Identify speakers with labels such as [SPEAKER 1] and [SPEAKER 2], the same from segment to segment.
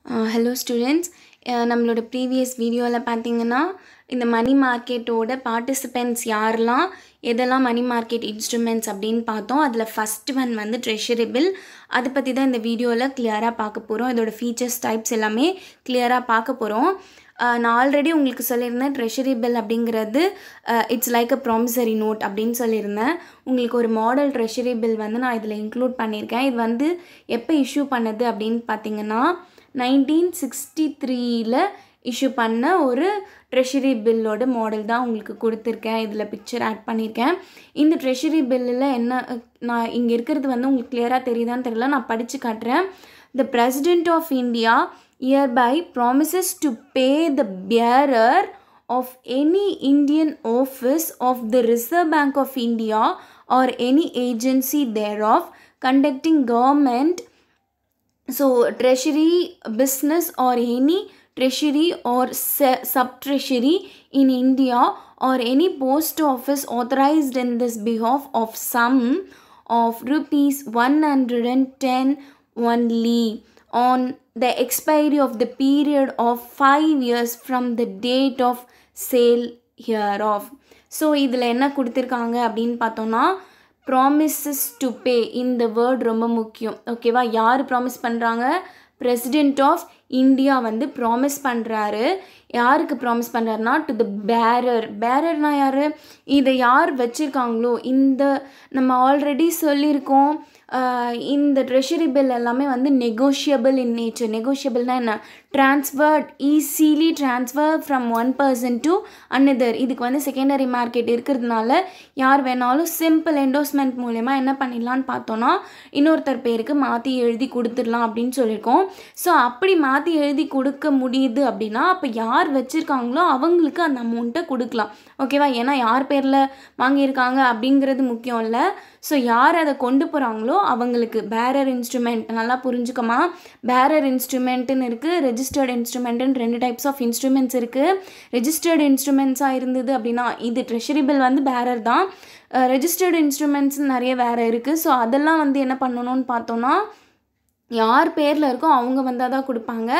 [SPEAKER 1] Hello students. நம்மளோட previous வீடியோவில் பார்த்தீங்கன்னா இந்த மணி மார்க்கெட்டோட பார்ட்டிசிபென்ட்ஸ் யாரெல்லாம் எதெல்லாம் மணி மார்க்கெட் இன்ஸ்ட்ருமெண்ட்ஸ் அப்படின்னு பார்த்தோம். அதில் ஃபஸ்ட் ஒன் வந்து ட்ரெஷரி பில். அதை பற்றி தான் இந்த வீடியோவில் கிளியராக பார்க்க போகிறோம். இதோட ஃபீச்சர்ஸ் டைப்ஸ் எல்லாமே கிளியராக பார்க்க போகிறோம். நான் ஆல்ரெடி உங்களுக்கு சொல்லியிருந்தேன் ட்ரெஷரி பில் அப்படிங்கிறது it's like a promissory note அப்படின்னு சொல்லியிருந்தேன். உங்களுக்கு ஒரு மாடல் ட்ரெஷரி பில் வந்து நான் இதில் இன்க்ளூட் பண்ணியிருக்கேன். இது வந்து எப்போ இஷ்யூ பண்ணது அப்படின்னு பார்த்தீங்கன்னா 1963 இஷ்யூ பண்ண ஒரு ட்ரெஷரி பில்லோட மாடல் தான் உங்களுக்கு கொடுத்துருக்கேன். இதில் பிக்சர் ஆட் பண்ணியிருக்கேன். இந்த ட்ரெஷரி பில்லில் என்ன நான் இங்கே இருக்கிறது வந்து உங்களுக்கு கிளியராக தெரியுதான்னு தெரியல, நான் படித்து காட்டுறேன். The President of India hereby promises to pay the bearer of any Indian office of the Reserve Bank of India or any agency thereof conducting government, so treasury business or any treasury or sub-treasury in India or any post office authorized in this behalf of sum of rupees 110 only on the expiry of the period of 5 years from the date of sale hereof. So இதில் என்ன கொடுத்துருக்காங்க அப்படின்னு பார்த்தோன்னா promises to pay. இந்த word ரொம்ப முக்கியம். ஓகேவா? யார் ப்ராமிஸ் பண்ணுறாங்க? பிரசிடெண்ட் ஆஃப் இந்தியா வந்து ப்ராமிஸ் பண்ணுறாரு. யாருக்கு ப்ராமிஸ் பண்ணுறாருனா டு த பேரர். பேரர்னால் யார்? இதை யார் வச்சுருக்காங்களோ, இந்த நம்ம ஆல்ரெடி சொல்லியிருக்கோம் இந்த ட்ரெஷரி பில் எல்லாமே வந்து நெகோஷியபிள் இன் நேச்சர். நெகோஷியபிள்னால் என்ன? Transferred, easily transfer from one person to another. இதுக்கு வந்து செகண்டரி மார்க்கெட் இருக்கிறதுனால யார் வேணாலும் சிம்பிள் என்டோஸ்மெண்ட் மூலயமா என்ன பண்ணிடலான்னு பார்த்தோன்னா இன்னொருத்தர் பேருக்கு மாற்றி எழுதி கொடுத்துடலாம் அப்படின்னு சொல்லியிருக்கோம். ஸோ அப்படி மாற்றி எழுதி கொடுக்க முடியுது அப்படின்னா அப்போ யார் வச்சுருக்காங்களோ அவங்களுக்கு அந்த அமௌண்ட்டை கொடுக்கலாம். ஓகேவா? ஏன்னா யார் பேரில் வாங்கியிருக்காங்க அப்படிங்கிறது முக்கியம் இல்லை. ஸோ யார் அதை கொண்டு போகிறாங்களோ அவங்களுக்கு பேரர் இன்ஸ்ட்ருமெண்ட். நல்லா புரிஞ்சுக்கமா, பேரர் இன்ஸ்ட்ருமெண்ட்டுன்னு இருக்குது, ரெஜிஸ்டர்ட் இன்ஸ்ட்ருமெண்ட்டுன்னு 2 டைப்ஸ் ஆஃப் இன்ஸ்ட்ருமெண்ட்ஸ் இருக்குது. ரெஜிஸ்டர்டு இன்ஸ்ட்ருமெண்ட்ஸாக இருந்தது அப்படின்னா இது ட்ரெஷரி பில் வந்து பேரர் தான். ரெஜிஸ்டர்டு இன்ஸ்ட்ருமெண்ட்ஸ் நிறைய வேறு இருக்குது. ஸோ அதெல்லாம் வந்து என்ன பண்ணணும்னு பார்த்தோன்னா யார் பேரில் இருக்கோ அவங்க வந்தால் தான் கொடுப்பாங்க.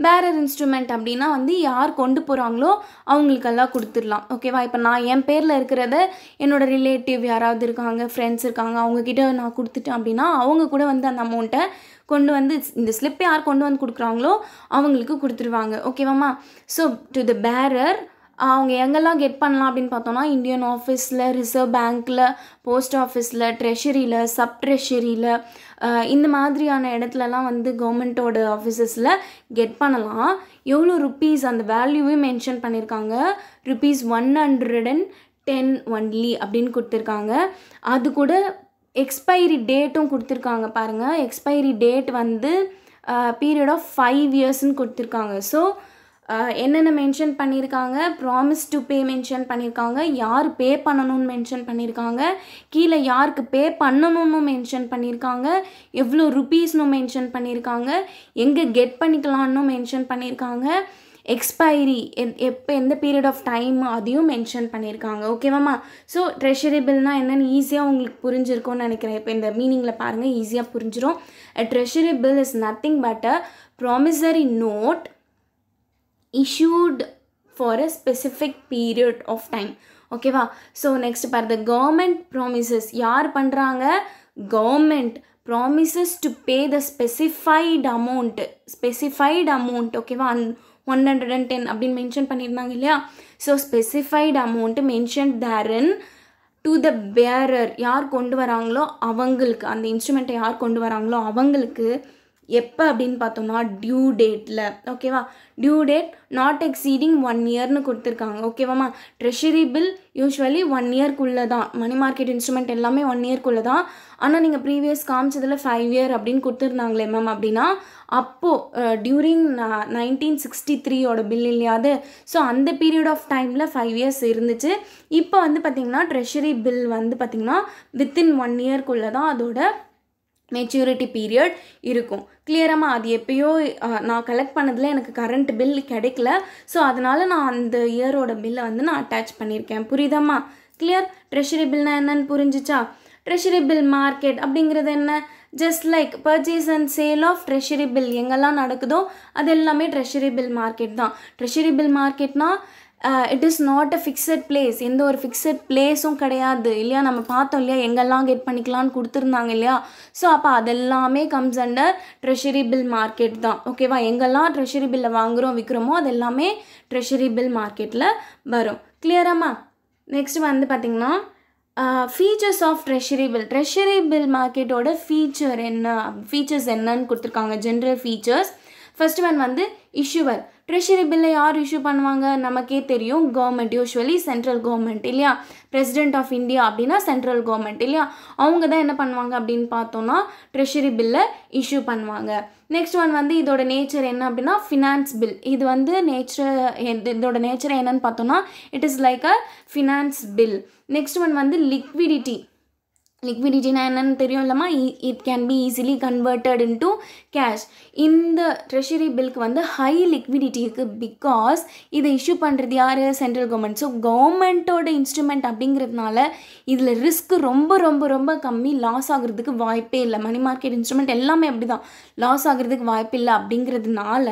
[SPEAKER 1] பேரர் இன்ஸ்ட்ருமெண்ட் அப்படின்னா வந்து யார் கொண்டு போகிறாங்களோ அவங்களுக்கெல்லாம் கொடுத்துடலாம். ஓகேவா? இப்போ நான் என் பேரில் இருக்கிறத என்னோடய ரிலேட்டிவ் யாராவது இருக்காங்க, ஃப்ரெண்ட்ஸ் இருக்காங்க, அவங்கக்கிட்ட நான் கொடுத்துட்டேன் அப்படின்னா அவங்க கூட வந்து அந்த அமௌண்ட்டை கொண்டு வந்து இந்த ஸ்லிப் யார் கொண்டு வந்து கொடுக்குறாங்களோ அவங்களுக்கு கொடுத்துருவாங்க. ஓகேவாம்மா? ஸோ டு த பேரர் அவங்க எங்கெல்லாம் கெட் பண்ணலாம் அப்படின்னு பார்த்தோன்னா இந்தியன் ஆஃபீஸில், ரிசர்வ் பேங்க்கில், போஸ்ட் ஆஃபீஸில், ட்ரெஷரியில், சப் ட்ரெஷரியில், இந்த மாதிரியான இடத்துலலாம் வந்து கவர்மெண்ட்டோட ஆஃபீஸஸில் கெட் பண்ணலாம். எவ்வளோ ருப்பீஸ் அந்த வேல்யூவே மென்ஷன் பண்ணியிருக்காங்க. rupees 110 ஒன்லி அப்படின்னு கொடுத்துருக்காங்க. அது கூட எக்ஸ்பைரி டேட்டும் கொடுத்துருக்காங்க. பாருங்கள், எக்ஸ்பைரி டேட் வந்து பீரியட் ஆஃப் 5 இயர்ஸ்ன்னு கொடுத்துருக்காங்க. ஸோ என்னென்ன மென்ஷன் பண்ணியிருக்காங்க? ப்ராமிஸ் டு பே மென்ஷன் பண்ணியிருக்காங்க, யார் பே பண்ணணும்னு மென்ஷன் பண்ணியிருக்காங்க, கீழே யாருக்கு பே பண்ணணும்னு மென்ஷன் பண்ணியிருக்காங்க, எவ்வளோ ருப்பீஸ்னு மென்ஷன் பண்ணியிருக்காங்க, எங்கே கெட் பண்ணிக்கலான்னு மென்ஷன் பண்ணியிருக்காங்க, எக்ஸ்பைரி எப்போ எந்த பீரியட் ஆஃப் டைம் அதையும் மென்ஷன் பண்ணியிருக்காங்க. ஓகேவாம்மா? ஸோ ட்ரெஷரி பில்னால் என்னென்னு ஈஸியாக உங்களுக்கு புரிஞ்சிருக்கும்னு நினைக்கிறேன். இப்போ இந்த மீனிங்கில் பாருங்கள், ஈஸியாக புரிஞ்சிடும். Treasury bill is nothing but a promissory note issued for a specific period of time. ஓகேவா? ஸோ நெக்ஸ்ட் பாரு, the government promises. யார் பண்ணுறாங்க? Government promises to pay the specified amount. ஓகேவா? 110 அப்படின்னு மென்ஷன் பண்ணியிருந்தாங்க இல்லையா? So specified amount mention therein to the bearer. யார் கொண்டு வராங்களோ அவங்களுக்கு, அந்த இன்ஸ்ட்ருமெண்ட்டை யார் கொண்டு வராங்களோ அவங்களுக்கு எப்போ அப்படின்னு பார்த்தோம்னா டியூ டேட்டில். ஓகேவா? டியூ டேட் நாட் எக்ஸீடிங் 1 இயர்னு கொடுத்துருக்காங்க. ஓகேவாம்மா? ட்ரெஷரி பில் யூஸ்வலி 1 இயர்க்குள்ளே தான். மணி மார்க்கெட் இன்ஸ்ட்ருமெண்ட் எல்லாமே 1 இயர்க்குள்ளே தான். ஆனால் நீங்கள் ப்ரீவியஸ் காமிச்சதில் 5 இயர் அப்படின்னு கொடுத்துருந்தாங்களே மேம் அப்படின்னா அப்போது டியூரிங் 1963 பில் இல்லையாது. ஸோ அந்த பீரியட் ஆஃப் டைமில் 5 இயர்ஸ் இருந்துச்சு. இப்போ வந்து பார்த்திங்கன்னா ட்ரெஷரி பில் வந்து பார்த்திங்கன்னா வித்தின் 1 இயர்க்குள்ளே தான் அதோட மெச்சூரிட்டி பீரியட் இருக்கும். கிளியராக அது எப்போயோ நான் கலெக்ட் பண்ணதில் எனக்கு கரண்ட் பில் கிடைக்கல. ஸோ அதனால் நான் அந்த இயரோட பில்லை வந்து நான் அட்டாச் பண்ணியிருக்கேன். புரியுதாம்மா? கிளியர்? ட்ரெஷரி பில்னால் என்னன்னு புரிஞ்சிச்சா? ட்ரெஷரி பில் மார்க்கெட் அப்படிங்கிறது என்ன? Just like purchase and sale of treasury bill எங்கெல்லாம் நடக்குதோ அது எல்லாமே ட்ரெஷரி பில் மார்க்கெட் தான். ட்ரெஷரி பில் மார்க்கெட்னா it is not a fixed place, எந்த ஒரு ஃபிக்ஸட் பிளேஸும் கிடையாது இல்லையா. நம்ம பார்த்தோம் இல்லையா எங்கெல்லாம் கெட் பண்ணிக்கலான்னு கொடுத்துருந்தாங்க இல்லையா. ஸோ அப்போ அதெல்லாமே comes under treasury bill market தான். ஓகேவா, எங்கெல்லாம் ட்ரெஷரி பில்லை வாங்குகிறோம் விற்கிறோமோ அது எல்லாமே ட்ரெஷரி பில் மார்க்கெட்டில் வரும். கிளியராமா? நெக்ஸ்ட் வந்து பார்த்திங்கன்னா features of treasury bill. Treasury bill மார்க்கெட்டோட ஃபீச்சர்ஸ் என்னன்னு கொடுத்துருக்காங்க. General features. ஃபர்ஸ்ட் ஒன் வந்து இஷ்யூவர். ட்ரெஷரி பில்லை யார் இஷ்யூ பண்ணுவாங்க நமக்கே தெரியும், கவர்மெண்ட், யூஸ்வலி சென்ட்ரல் கவர்மெண்ட் இல்லையா. பிரசிடென்ட் ஆஃப் இந்தியா அப்படின்னா சென்ட்ரல் கவர்மெண்ட் இல்லையா. அவங்க தான் என்ன பண்ணுவாங்க அப்படின்னு பார்த்தோன்னா ட்ரெஷரி பில்லை இஷ்யூ பண்ணுவாங்க. நெக்ஸ்ட் ஒன் வந்து இதோட நேச்சர் என்ன அப்படின்னா ஃபினான்ஸ் பில். இது வந்து இதோட நேச்சர் என்னன்னு பார்த்தோன்னா it is like a finance bill. Next one வந்து லிக்விடிட்டினா என்னன்னு தெரியும் இல்லைம்மா, it can be easily converted into cash. இந்த ட்ரெஷரி பில்க்கு வந்து ஹை லிக்விடிட்டி இருக்குது, பிகாஸ் இதை இஷ்யூ பண்ணுறது யார், சென்ட்ரல் கவர்மெண்ட். ஸோ கவர்மெண்ட்டோட இன்ஸ்ட்ருமெண்ட் அப்படிங்கிறதுனால இதில் ரிஸ்க் ரொம்ப ரொம்ப ரொம்ப கம்மி, லாஸ் ஆகுறதுக்கு வாய்ப்பே இல்லை. மணி மார்க்கெட் இன்ஸ்ட்ருமெண்ட் எல்லாமே அப்படி தான், லாஸ் ஆகுறதுக்கு வாய்ப்பு இல்லை. அப்படிங்கிறதுனால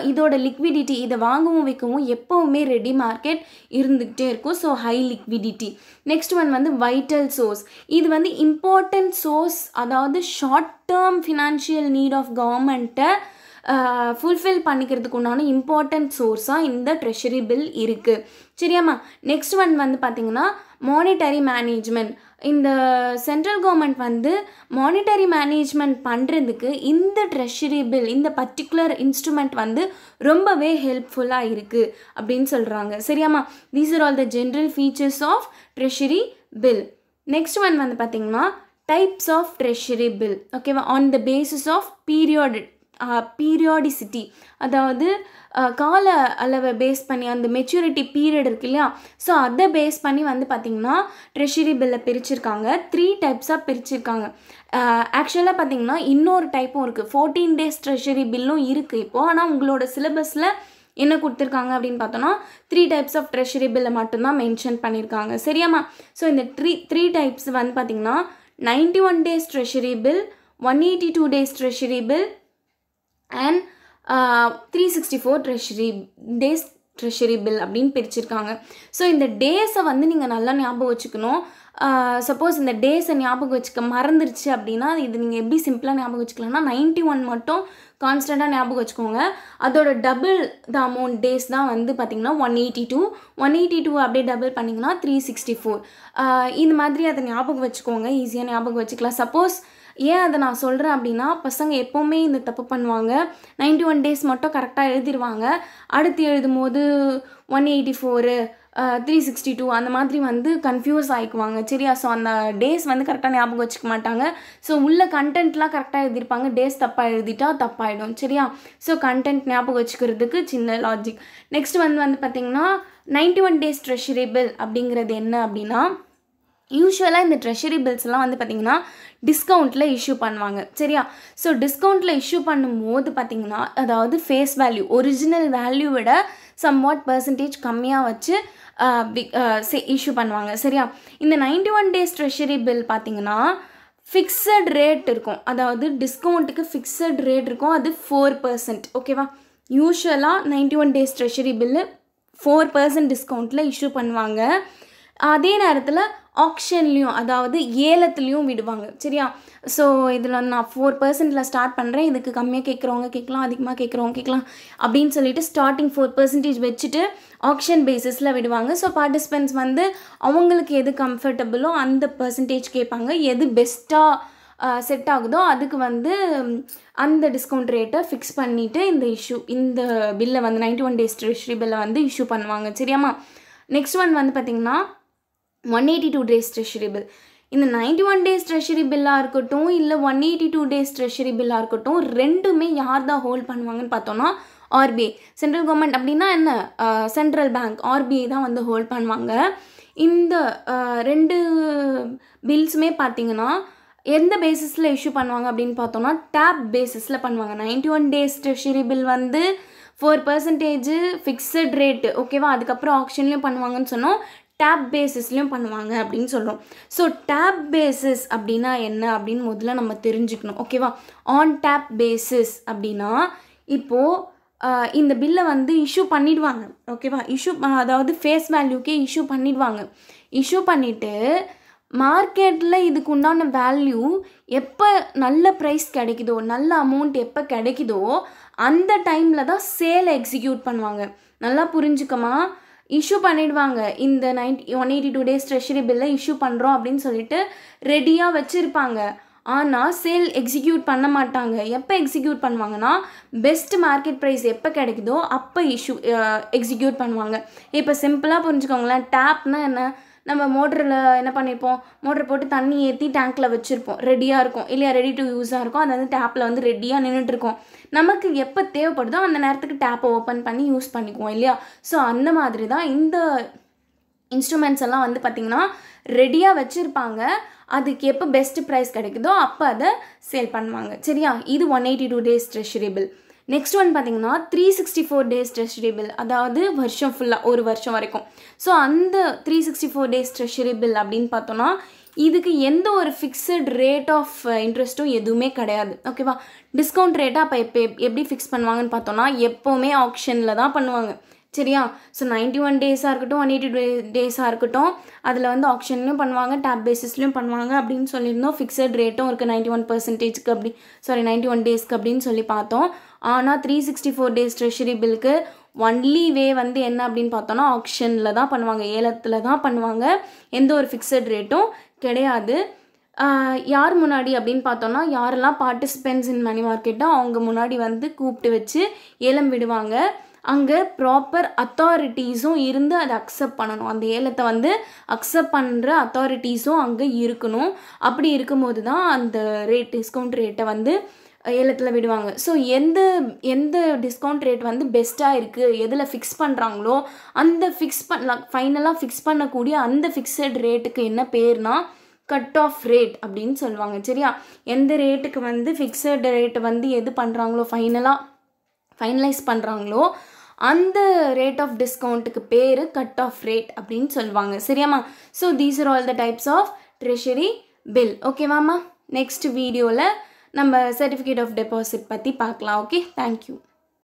[SPEAKER 1] இதோட லிக்விடிட்டி, இதை வாங்கவும் விற்கவும் எப்போவுமே ரெடி மார்க்கெட் இருந்துக்கிட்டே இருக்கும். So high liquidity. Next one வந்து வைட்டல் சோர்ஸ். இது வந்து இம்பார்ட்டன்ட் சோர்ஸ், அதாவது short term financial need of கவர்மெண்ட்டை ஃபுல்ஃபில் பண்ணிக்கிறதுக்கு உண்டான இம்பார்ட்டன்ட் சோர்ஸாக இந்த ட்ரெஷரி பில் இருக்குது. சரியாம்மா? நெக்ஸ்ட் ஒன் வந்து பார்த்திங்கன்னா மானிட்டரி மேனேஜ்மெண்ட். இந்த சென்ட்ரல் கவர்மெண்ட் வந்து மானிட்டரி மேனேஜ்மெண்ட் பண்ணுறதுக்கு இந்த ட்ரெஷரி பில், இந்த பர்டிகுலர் இன்ஸ்ட்ருமெண்ட் வந்து ரொம்பவே ஹெல்ப்ஃபுல்லாக இருக்குது அப்படின்னு சொல்கிறாங்க. சரியாம்மா? These are all the general features of treasury bill. Next one வந்து பார்த்திங்கன்னா டைப்ஸ் ஆஃப் ட்ரெஷரி பில். ஓகேவா, on the basis of periodicity, அதாவது கால அளவை பேஸ் பண்ணி அந்த மெச்சூரிட்டி பீரியட் இருக்கு இல்லையா. ஸோ அதை பேஸ் பண்ணி வந்து பார்த்திங்கன்னா ட்ரெஷரி பில்லை பிரிச்சிருக்காங்க. 3 டைப்ஸாக பிரிச்சிருக்காங்க. ஆக்சுவலாக பார்த்திங்கன்னா இன்னொரு டைப்பும் இருக்குது, 14 days ட்ரெஷரி பில்லும் இருக்குது இப்போது. ஆனால் உங்களோட சிலபஸில் என்ன கொடுத்துருக்காங்க அப்படின்னு பார்த்தோன்னா 3 டைப்ஸ் ஆஃப் ட்ரெஷரி பில்லை மட்டும்தான் மென்ஷன் பண்ணியிருக்காங்க. சரியாம்மா? ஸோ இந்த த்ரீ டைப்ஸ் வந்து பார்த்திங்கன்னா 91 days treasury bill, 182 days treasury bill and 364 days treasury bill அப்படின்னு பிரிச்சிருக்காங்க. ஸோ இந்த டேஸை வந்து நீங்கள் நல்லா ஞாபகம் வச்சுக்கணும். சப்போஸ் இந்த டேஸை ஞாபகம் வச்சுக்க மறந்துருச்சு அப்படின்னா இது நீங்கள் எப்படி சிம்பிளாக ஞாபகம் வச்சுக்கலாம்னா 91 மட்டும் கான்ஸ்டண்ட்டாக ஞாபகம் வச்சுக்கோங்க. அதோட டபுள் த அமௌண்ட் டேஸ் தான் வந்து பார்த்திங்கன்னா 182 அப்படியே டபுள் பண்ணிங்கன்னா 364. இந்த மாதிரி அதை ஞாபகம் வச்சுக்கோங்க, ஈஸியாக ஞாபகம் வச்சுக்கலாம். சப்போஸ் ஏன் அதை நான் சொல்கிறேன் அப்படின்னா பசங்க எப்போவுமே இந்த தப்பு பண்ணுவாங்க, 91 days மட்டும் கரெக்டாக எழுதிடுவாங்க, அடுத்து எழுதும் போது 184 362 அந்த மாதிரி வந்து கன்ஃபியூஸ் ஆகிக்குவாங்க. சரியா? ஸோ அந்த டேஸ் வந்து கரெக்டாக ஞாபகம் வச்சுக்க மாட்டாங்க. ஸோ உள்ள கண்டென்ட்லாம் கரெக்டாக எழுதியிருப்பாங்க, டேஸ் தப்பாக எழுதிட்டா தப்பாயிடும். சரியா? ஸோ கண்டென்ட் ஞாபகம் வச்சுக்கிறதுக்கு சின்ன லாஜிக். நெக்ஸ்ட் வந்து பார்த்திங்கன்னா 91 days ட்ரெஷரி பில் அப்படிங்கிறது என்ன அப்படின்னா, யூஸ்வலாக இந்த ட்ரெஷரி பில்ஸ்லாம் வந்து பார்த்திங்கன்னா டிஸ்கவுண்ட்டில் இஷ்யூ பண்ணுவாங்க. சரியா? ஸோ டிஸ்கவுண்ட்டில் இஷ்யூ பண்ணும்போது பார்த்திங்கன்னா அதாவது ஃபேஸ் வேல்யூ, ஒரிஜினல் வேல்யூ விட சம்வாட் பர்சன்டேஜ் கம்மியாக வச்சு இஷ்யூ பண்ணுவாங்க. சரியா? இந்த 91 days ட்ரெஷரி பில் பார்த்திங்கன்னா ஃபிக்ஸட் ரேட் இருக்கும், அதாவது டிஸ்கவுண்ட்டுக்கு ஃபிக்ஸட் ரேட் இருக்கும், அது 4%. ஓகேவா? யூஸ்வலாக 91 days ட்ரெஷரி பில்லு 4% டிஸ்கவுண்ட்டில் இஷ்யூ பண்ணுவாங்க. அதே நேரத்தில் ஆக்ஷன்லேயும், அதாவது ஏலத்துலேயும் விடுவாங்க. சரியா? ஸோ இதில் நான் 4%ல் ஸ்டார்ட் பண்ணுறேன், இதுக்கு கம்மியாக கேட்குறவங்க கேட்கலாம், அதிகமாக கேட்குறவங்க கேட்கலாம் அப்படின்னு சொல்லிட்டு ஸ்டார்டிங் 4% வச்சுட்டு ஆக்ஷன் பேசிஸில் விடுவாங்க. ஸோ பார்ட்டிசிபென்ட்ஸ் வந்து அவங்களுக்கு எது கம்ஃபர்டபுளோ அந்த பர்சன்டேஜ் கேட்பாங்க, எது பெஸ்ட்டாக செட் ஆகுதோ அதுக்கு வந்து அந்த டிஸ்கவுண்ட் ரேட்டை ஃபிக்ஸ் பண்ணிவிட்டு இந்த பில்லை வந்து 91 days ட்ரெஷரி பில்லை வந்து இஷ்யூ பண்ணுவாங்க. சரியாம்மா? நெக்ஸ்ட் வந்து பார்த்திங்கன்னா 182 days ட்ரெஷரி பில். இந்த 91 days ட்ரெஷரி பில்லாக இருக்கட்டும் இல்லை 182 days ட்ரெஷரி பில்லாக இருக்கட்டும், ரெண்டுமே யார் தான் ஹோல்ட் பண்ணுவாங்கன்னு பார்த்தோன்னா ஆர்பிஐ. சென்ட்ரல் கவர்மெண்ட் அப்படின்னா என்ன, சென்ட்ரல் பேங்க், ஆர்பிஐ தான் வந்து ஹோல்ட் பண்ணுவாங்க. இந்த 2 பில்ஸுமே பார்த்திங்கன்னா எந்த பேசிஸில் இஷ்யூ பண்ணுவாங்க அப்படின்னு பார்த்தோன்னா டேப் பேசிஸில் பண்ணுவாங்க. 91 days ட்ரெஷரி பில் வந்து 4% ஃபிக்ஸட் ரேட்டு. ஓகேவா? அதுக்கப்புறம் ஆக்ஷன்லேயும் பண்ணுவாங்கன்னு சொன்னோம். டேப் பேசிஸ்லையும் பண்ணுவாங்க அப்படின்னு சொல்கிறோம். ஸோ டேப் பேசிஸ் அப்படின்னா என்ன அப்படின்னு முதல்ல நம்ம தெரிஞ்சுக்கணும். ஓகேவா? ஆன் டேப் பேசிஸ் அப்படின்னா இப்போது இந்த பில்லை வந்து இஷ்யூ பண்ணிடுவாங்க. ஓகேவா? அதாவது ஃபேஸ் வேல்யூக்கே இஷ்யூ பண்ணிடுவாங்க. இஷ்யூ பண்ணிவிட்டு மார்க்கெட்டில் இதுக்கு உண்டான வேல்யூ எப்போ நல்ல ப்ரைஸ் கிடைக்குதோ, நல்ல அமௌண்ட் எப்போ கிடைக்குதோ அந்த டைமில் தான் சேலை எக்ஸிக்யூட் பண்ணுவாங்க. நல்லா புரிஞ்சுக்கமா, இஷ்யூ பண்ணிடுவாங்க. இந்த 182 டேஸ் ட்ரெஷரி பில்லை இஷ்யூ பண்ணுறோம் அப்படின்னு சொல்லிட்டு ரெடியாக வச்சுருப்பாங்க. ஆனால் சேல் எக்ஸிக்யூட் பண்ண மாட்டாங்க. எப்போ எக்ஸிக்யூட் பண்ணுவாங்கன்னா பெஸ்ட் மார்க்கெட் ப்ரைஸ் எப்போ கிடைக்குதோ அப்போ எக்ஸிக்யூட் பண்ணுவாங்க. இப்போ சிம்பிளாக புரிஞ்சுக்கோங்களேன். டேப்னா என்ன? நம்ம மோட்டரில் என்ன பண்ணியிருப்போம், மோட்டர் போட்டு தண்ணி ஏற்றி டேங்க்கில் வச்சுருப்போம், ரெடியாக இருக்கும் இல்லையா, ரெடி டு யூஸாக இருக்கும். அது வந்து டேப்பில் வந்து ரெடியாக நின்றுட்டுருக்கோம். நமக்கு எப்போ தேவைப்படுதோ அந்த நேரத்துக்கு டேப்பை ஓப்பன் பண்ணி யூஸ் பண்ணிக்குவோம் இல்லையா. ஸோ அந்த மாதிரி தான் இந்த இன்ஸ்ட்ருமெண்ட்ஸ் எல்லாம் வந்து பார்த்திங்கன்னா ரெடியாக வச்சுருப்பாங்க. அதுக்கு எப்போ பெஸ்ட் ப்ரைஸ் கிடைக்குதோ அப்போ அதை சேல் பண்ணுவாங்க. சரியா? இது 182 days treasury bill. Next one பார்த்திங்கன்னா 364 டேஸ் ட்ரெஷரி பில், அதாவது வருஷம் ஃபுல்லாக, ஒரு வருஷம் வரைக்கும். ஸோ அந்த 364 டேஸ் ட்ரெஷரி பில் அப்படின்னு பார்த்தோன்னா இதுக்கு எந்த ஒரு ஃபிக்ஸட் ரேட் ஆஃப் இன்ட்ரெஸ்ட்டும் எதுவுமே கிடையாது. ஓகேவா? டிஸ்கவுண்ட் ரேட்டாக அப்போ எப்படி ஃபிக்ஸ் பண்ணுவாங்கன்னு பார்த்தோன்னா எப்போவுமே ஆப்ஷனில் தான் பண்ணுவாங்க. சரியா? ஸோ 91 டேஸாக இருக்கட்டும், 182 டேஸாக இருக்கட்டும், அதில் வந்து ஆப்ஷன்லையும் பண்ணுவாங்க, டேப் பேசிஸ்லையும் பண்ணுவாங்க அப்படின்னு சொல்லியிருந்தோம். ஃபிக்ஸட் ரேட்டும் இருக்குது 91%க்கு அப்படி 91 டேஸ்க்கு அப்படின்னு சொல்லி பார்த்தோம். ஆனால் 364 டேஸ் ட்ரெஷரி பில்க்கு ஒன்லி வே வந்து என்ன அப்படின்னு பார்த்தோன்னா ஆப்ஷனில் தான் பண்ணுவாங்க, ஏலத்தில் தான் பண்ணுவாங்க. எந்த ஒரு ஃபிக்ஸட் ரேட்டும் கிடையாது. யார் முன்னாடி அப்படின்னு பார்த்தோன்னா யாரெல்லாம் பார்ட்டிசிபென்ட்ஸ் இன் மணி மார்க்கெட்டோ அவங்க முன்னாடி வந்து கூப்பிட்டு வச்சு ஏலம் விடுவாங்க. அங்கே ப்ராப்பர் அத்தாரிட்டிஸும் இருந்து அதை அக்செப்ட் பண்ணணும். அந்த ஏலத்தை வந்து அக்செப்ட் பண்ணுற அத்தாரிட்டிஸும் அங்கே இருக்கணும். அப்படி இருக்கும்போது தான் அந்த டிஸ்கவுண்ட் ரேட்டை வந்து ஏலத்தில் விடுவாங்க. ஸோ எந்த டிஸ்கவுண்ட் ரேட் வந்து பெஸ்ட்டாக இருக்குது, எதில் ஃபிக்ஸ் பண்ணுறாங்களோ அந்த ஃபைனலாக ஃபிக்ஸ் பண்ணக்கூடிய அந்த ஃபிக்ஸட் ரேட்டுக்கு என்ன பேர்னா கட் ஆஃப் ரேட் அப்படின்னு சொல்லுவாங்க. சரியா? எந்த ரேட்டுக்கு வந்து ஃபிக்ஸட் ரேட்டை வந்து எது பண்ணுறாங்களோ ஃபைனலைஸ் பண்ணுறாங்களோ அந்த ரேட் ஆஃப் டிஸ்கவுண்ட்டுக்கு பேர் கட் ஆஃப் ரேட் அப்படின்னு சொல்லுவாங்க. சரியாம்மா? So these are all the types of treasury bill. ஓகேவாம்மா? நெக்ஸ்ட் வீடியோவில் நம்ம சர்டிஃபிகேட் ஆஃப் டெபாசிட் பற்றி பார்க்கலாம். Okay, thank you.